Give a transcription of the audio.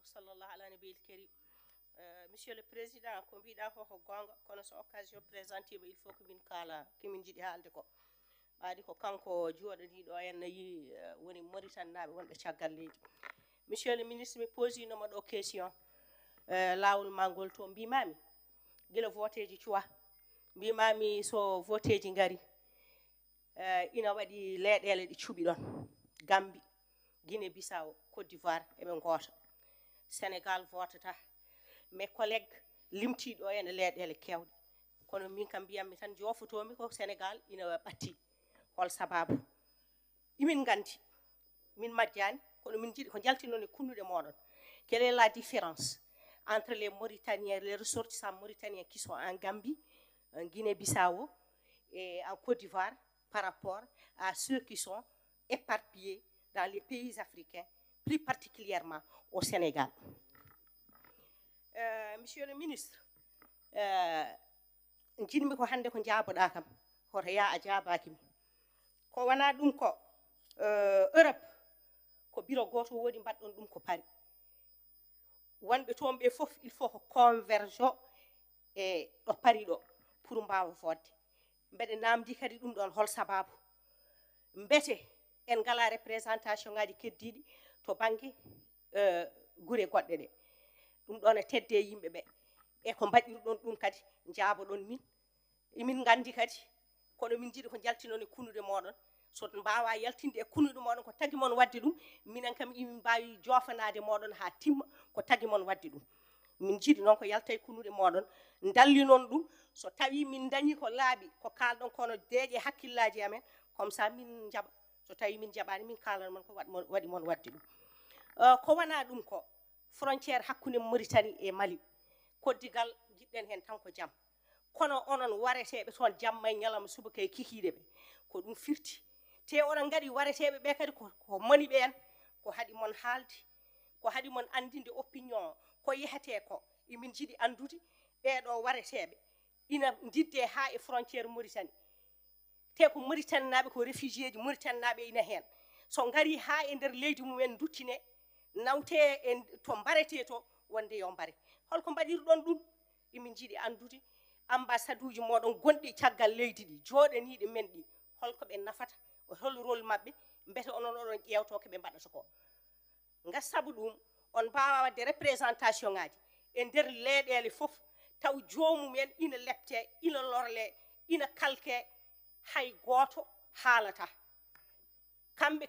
sallallahu ala nabil karim. Monsieur le Président, ko mbiɗa ko gonga kono so occasion présenté il faut que min kala kimin jiɗi haalde ko ɓaadi ko kanko jooɗaniɗo en yi woni Mauritanie naaɓe wonɓe caggal leydi. Monsieur le ministre, mi posinoma ɗo question lawol ma ngol to mbimami gila voteji cuwa mbimami so voteji ngari ina waɗi leyɗele ɗi cuɓi ɗon Gambie, Guinée Bissau, Côte d'Ivoire eɓe goota. Sénégal votata. Mes collègues limtiɗo ene leyɗele kewɗe kono min kam mbiyammi tan jofotomi ko Sénégal ina ɓatti hol sababu imin gandi min majjani kono min jiiɗi ko jaltinoon e kunnuɗe moɗon. Quelle est la différence entre les Mauritaniens, les ressortissants mauritaniens qui sont en Gambie, en Guinée-Bissau et en Côte d'Ivoire par rapport à ceux qui sont éparpillés dans les pays africains, plus particulièrement au Sénégal. Monsieur le ministre, jinmi ko hande ko jaaboɗa kam hoto ya a jaabakimi ko wana ɗum ko Europe ko biro goto wodi mbaɗɗon ɗum ko pari wonɓe toon ɓe fof il faut ko convergent e ɗo pari ɗo pour mbawa fodde mbeɗe namdi kadi ɗum ɗon hol sababu mbete en ngala représentation ngaji keddiɗi to banggue gure goɗɗe ɗe ɗum ɗon e tedde yimɓe ɓe e ko mbaɗirɗon ɗum kadi jaaboɗon min emin gandi kadi kono min jiiɗi ko jaltinoon e kunnude moɗon so mbawa yaltinde e kunnude moɗon ko tagi mon wadde ɗum minen kam imin mbawi jofanade moɗon ha timma ko tagi mon wadde ɗum min jiiɗi noon ko yalta e kunnude moɗon dallinon ɗum so tawi min dañi ko laaɓi ko kalɗon kono deeƴe hakkillaji amen comme ça min jaɓa so tawi min jaɓani min kalan mon ko waɗi mon wadde ɗum ko wana ɗum ko frontiére hakkunde Mauritanie e Mali koddigal jiɗɗen hen tan ko jaam kono onon wareteɓe toon jamma e ñalawma subaka e kikiɗe ɓe ko ɗum firti te onon gaɗi wareteɓe ɓe kadi ko mani ɓen ko haɗi mon haalde ko haɗi mon andinde opinion ko yehete ko emin jiiɗi andude ɓeɗo wareteɓe ina didde ha e frontiére Mauritanie te ko Mauritanie naɓe ko réfugié ji Mauritanie naɓe ina hen so ngari ha e nder leydi mumen duttine nawte en to mbarete to wonde yo mbare holko mbaɗirɗon ɗum emin jiiɗi andude ambassade uji moɗon gonɗi caggal leydi ɗi jooɗaniɗe men ɗi holko ɓe nafata hol rôle mabɓe mbete onon oɗon ƴewto ko ɓe mbaɗata ko ngas sabu ɗum on mbawa wadde représentation ngaji e nder leyɗele fof taw joomumen ina lepte ina lorle ina kalke hay goto haalata kamɓe